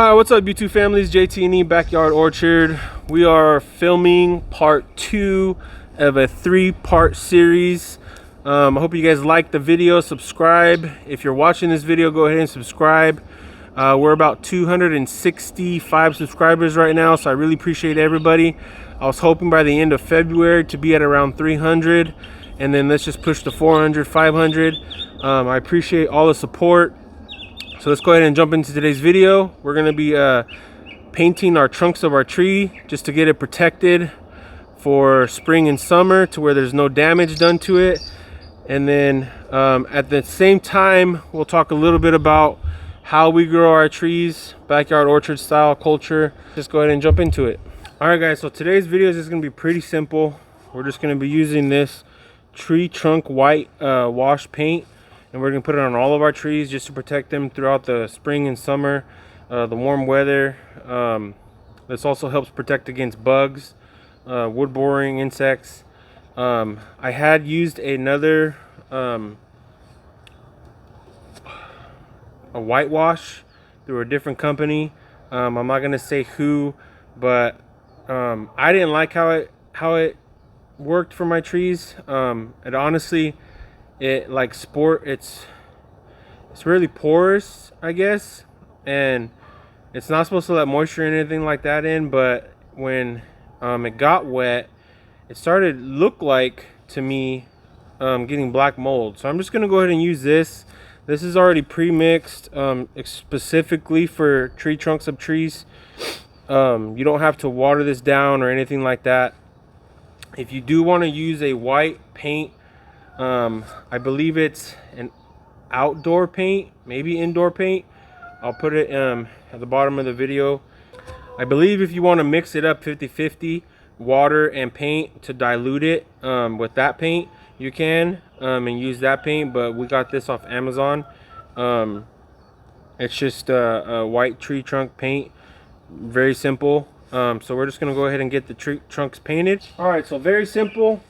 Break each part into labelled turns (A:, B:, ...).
A: Hi, what's up YouTube families? JT&E Backyard Orchard. We are filming part 2 of a 3-part series. I hope you guys like the video. Subscribe. If you're watching this video, go ahead and subscribe. We're about 265 subscribers right now, so I really appreciate everybody. I was hoping by the end of February to be at around 300, and then let's just push to 400, 500. I appreciate all the support. So let's go ahead and jump into today's video. We're going to be painting our trunks of our tree just to get it protected for spring and summer to where there's no damage done to it. And then at the same time, we'll talk a little bit about how we grow our trees, backyard orchard style culture. Just go ahead and jump into it. All right guys, so today's video is just going to be pretty simple. We're just going to be using this tree trunk white wash paint. And we're going to put it on all of our trees just to protect them throughout the spring and summer, the warm weather. This also helps protect against bugs, wood boring, insects. I had used another a whitewash through a different company. I'm not going to say who, but I didn't like how it worked for my trees. It honestly, it's really porous, I guess, and it's not supposed to let moisture or anything like that in, but when it got wet, it started to look like to me getting black mold. So I'm just gonna go ahead and use this. This is already pre-mixed specifically for tree trunks of trees. You don't have to water this down or anything like that. If you do want to use a white paint, I believe it's an outdoor paint, maybe indoor paint. I'll put it at the bottom of the video. I believe if you want to mix it up 50-50, water and paint to dilute it with that paint, you can and use that paint. But we got this off Amazon. It's just a white tree trunk paint, very simple. So we're just gonna go ahead and get the tree trunks painted. All right, so very simple.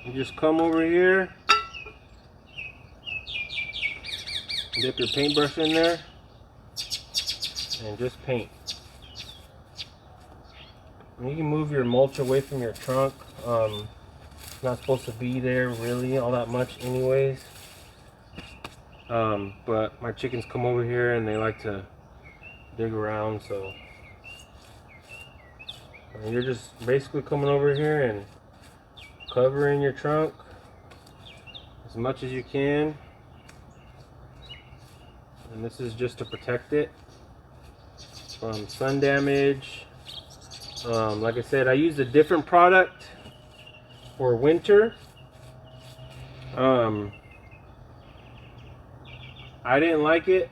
A: You just come over here, dip your paintbrush in there, and just paint. And you can move your mulch away from your trunk. It's not supposed to be there really all that much anyways. But my chickens come over here and they like to dig around, so you're just basically coming over here and covering your trunk as much as you can, and this is just to protect it from sun damage. Like I said, I used a different product for winter. I didn't like it.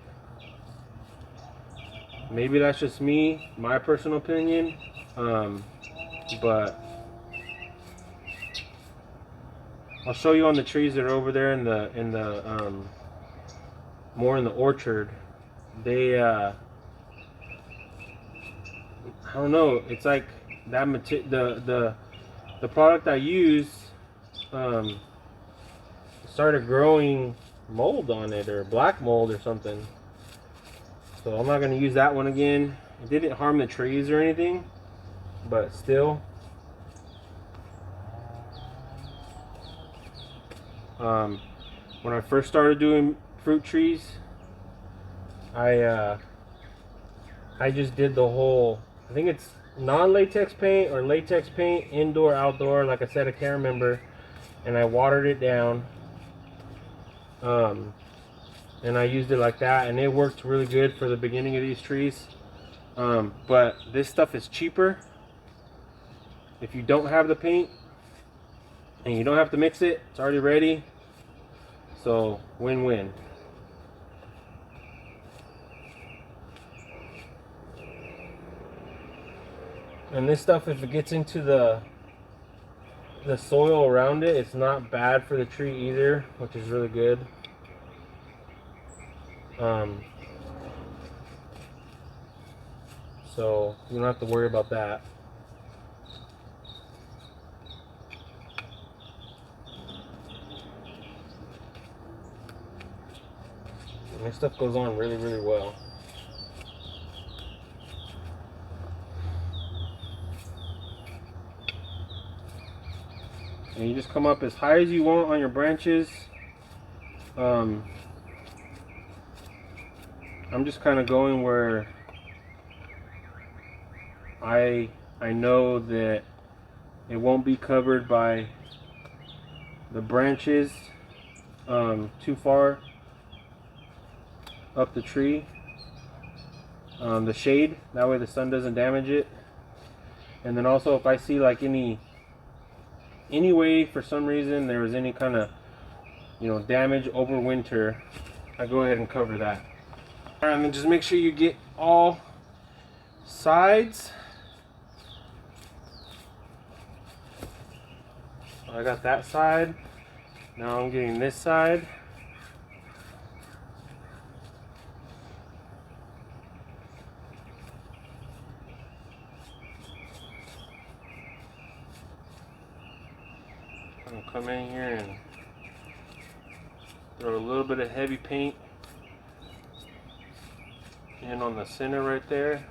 A: Maybe that's just me, my personal opinion, but I'll show you on the trees that are over there in the more in the orchard. They I don't know, it's like that the product I use started growing mold on it, or black mold or something. So I'm not going to use that one again. It didn't harm the trees or anything, but still. When I first started doing fruit trees, I just did the whole, I think it's non-latex paint or latex paint, indoor, outdoor, like I said, I can't remember, and I watered it down, and I used it like that, and it worked really good for the beginning of these trees. But this stuff is cheaper if you don't have the paint, and you don't have to mix it. It's already ready. So win-win. And this stuff, if it gets into the soil around it, it's not bad for the tree either, which is really good. So you don't have to worry about that. And this stuff goes on really, really well. And you just come up as high as you want on your branches. I'm just kind of going where I know that it won't be covered by the branches too far up the tree, the shade, that way the sun doesn't damage it. And then also if I see like any way for some reason there was any kind of, you know, damage over winter, I go ahead and cover that. All right, and then just make sure you get all sides. I got that side. Now I'm getting this side. I'm gonna come in here and throw a little bit of heavy paint in on the center right there,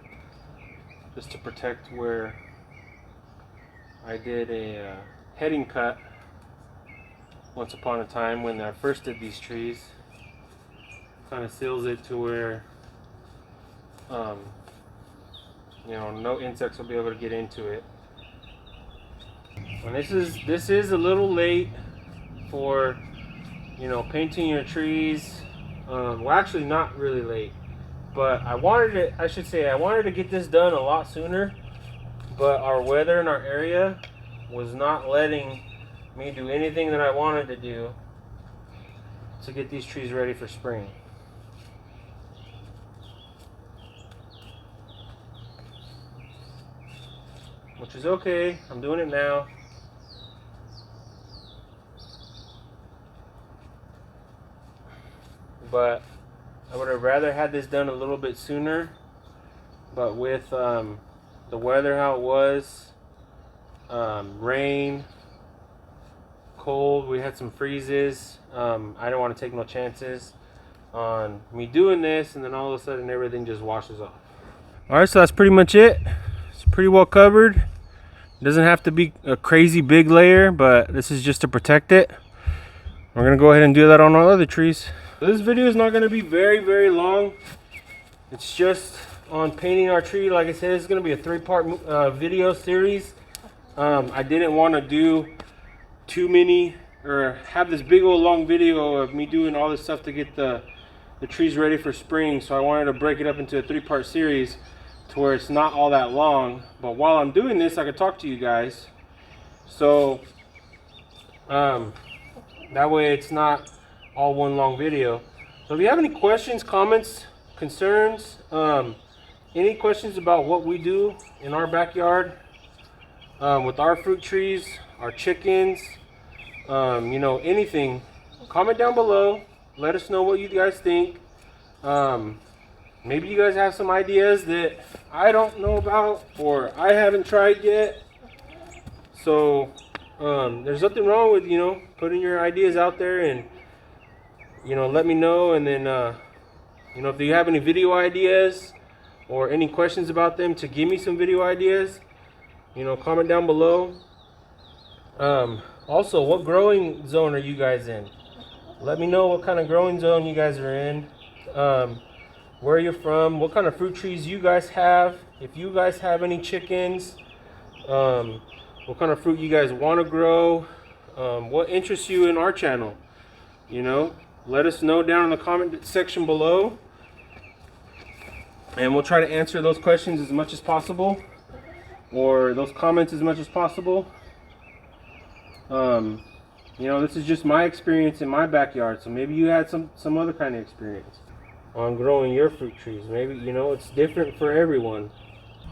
A: just to protect where I did a heading cut once upon a time when I first did these trees. Kind of seals it to where you know, no insects will be able to get into it. And this is a little late for, you know, painting your trees. Well, actually not really late, but I wanted to get this done a lot sooner, but our weather in our area was not letting me do anything that I wanted to do to get these trees ready for spring. Which is okay, I'm doing it now. But I would have rather had this done a little bit sooner, but with the weather how it was, rain, cold, we had some freezes. I don't want to take no chances on me doing this and then all of a sudden everything just washes off. Alright, so that's pretty much it. It's pretty well covered. It doesn't have to be a crazy big layer, but this is just to protect it. We're going to go ahead and do that on our other trees. This video is not going to be very long. It's just on painting our tree. Like I said, it's going to be a 3-part video series. I didn't want to do too many or have this big old long video of me doing all this stuff to get the trees ready for spring. So I wanted to break it up into a 3-part series to where it's not all that long. But while I'm doing this, I could talk to you guys. So that way it's not all one long video. So if you have any questions, comments, concerns, any questions about what we do in our backyard with our fruit trees, our chickens, you know, anything, comment down below. Let us know what you guys think. Maybe you guys have some ideas that I don't know about or I haven't tried yet. So there's nothing wrong with, you know, putting your ideas out there and, you know, let me know. And then you know, if you have any video ideas or any questions about them, to give me some video ideas, you know, comment down below. Also, what growing zone are you guys in? Let me know what kind of growing zone you guys are in, where you're from, what kind of fruit trees you guys have, if you guys have any chickens, what kind of fruit you guys want to grow, what interests you in our channel. You know, let us know down in the comment section below, and we'll try to answer those questions as much as possible, or those comments as much as possible. You know, this is just my experience in my backyard, so maybe you had some other kind of experience on growing your fruit trees. Maybe, you know, it's different for everyone.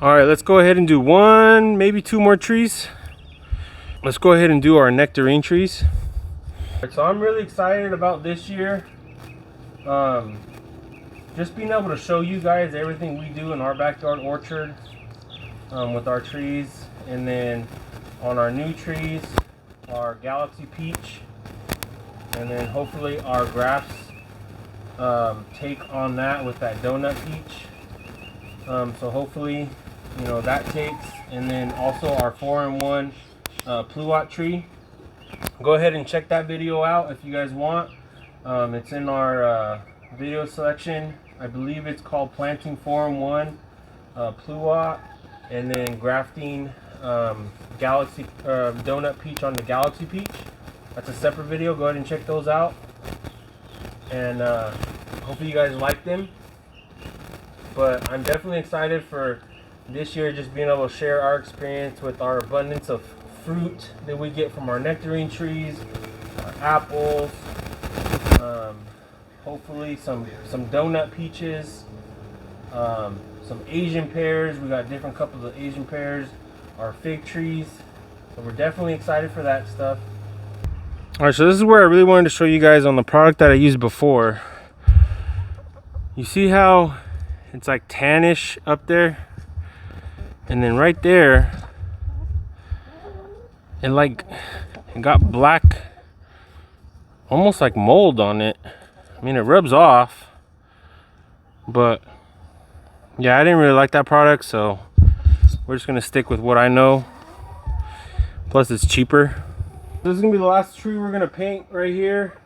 A: All right, let's go ahead and do one, maybe 2 more trees. Let's go ahead and do our nectarine trees. So I'm really excited about this year. Just being able to show you guys everything we do in our backyard orchard with our trees, and then on our new trees, our Galaxy Peach, and then hopefully our grafts take on that with that donut peach. So hopefully, you know, that takes, and then also our 4-in-1 pluot tree. go ahead and check that video out if you guys want. It's in our video selection. I believe it's called Planting 4-in-1 Pluot, and then grafting Galaxy Donut Peach on the Galaxy Peach. That's a separate video. Go ahead and check those out, and hopefully you guys like them. But I'm definitely excited for this year, just being able to share our experience with our abundance of fruit that we get from our nectarine trees, our apples, hopefully some donut peaches, some Asian pears. We got different couples of Asian pears, our fig trees. So we're definitely excited for that stuff. All right, so this is where I really wanted to show you guys on the product that I used before. You see how it's like tannish up there, and then right there it got black, almost like mold on it. I mean, it rubs off, but yeah, I didn't really like that product, so we're just gonna stick with what I know. Plus it's cheaper. This is gonna be the last tree we're gonna paint right here.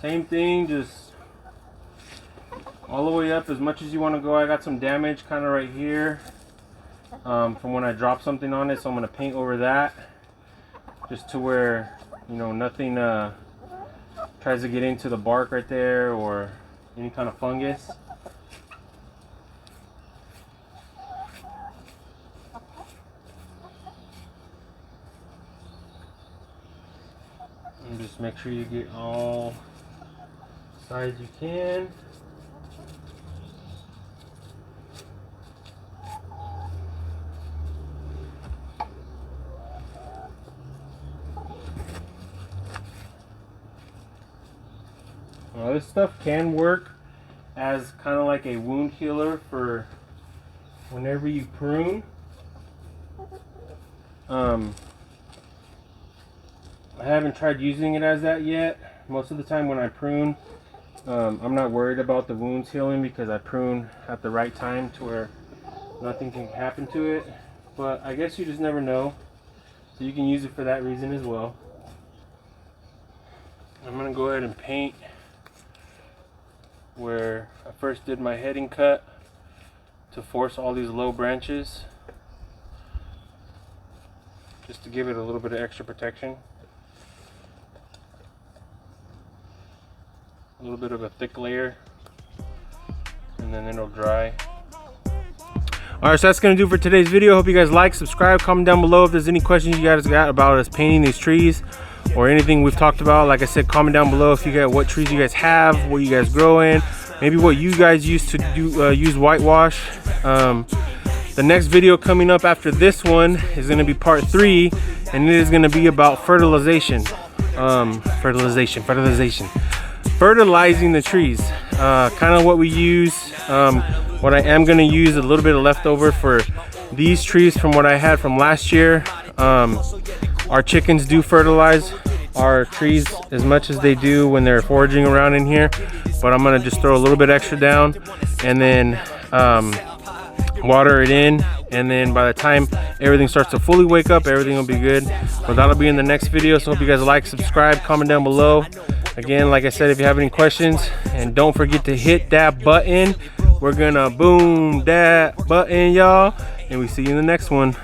A: Same thing, just all the way up as much as you want to go. I got some damage kind of right here from when I dropped something on it, so I'm going to paint over that just to where, you know, nothing tries to get into the bark right there or any kind of fungus. And just make sure you get all sides you can. Now, this stuff can work as kind of like a wound healer for whenever you prune. I haven't tried using it as that yet. Most of the time when I prune, I'm not worried about the wounds healing because I prune at the right time to where nothing can happen to it. But I guess you just never know. So you can use it for that reason as well. I'm going to go ahead and paint where I first did my heading cut to force all these low branches, just to give it a little bit of extra protection. A little bit of a thick layer, and then it'll dry. Alright, so that's going to do it for today's video. Hope you guys like, subscribe, comment down below if there's any questions you guys got about us painting these trees or anything we've talked about. Like I said, comment down below if you got what trees you guys have, what you guys grow in, maybe what you guys used to do use whitewash. The next video coming up after this one is going to be part 3, and it is going to be about fertilization. Fertilizing the trees. Kind of what we use. What I am going to use a little bit of leftover for these trees from what I had from last year. Our chickens do fertilize our trees as much as they do when they're foraging around in here, but I'm gonna just throw a little bit extra down and then water it in, and then by the time everything starts to fully wake up, everything will be good. But that'll be in the next video, so hope you guys like, subscribe, comment down below. Again, like I said, if you have any questions, and don't forget to hit that button. We're gonna boom that button, y'all, and we see you in the next one.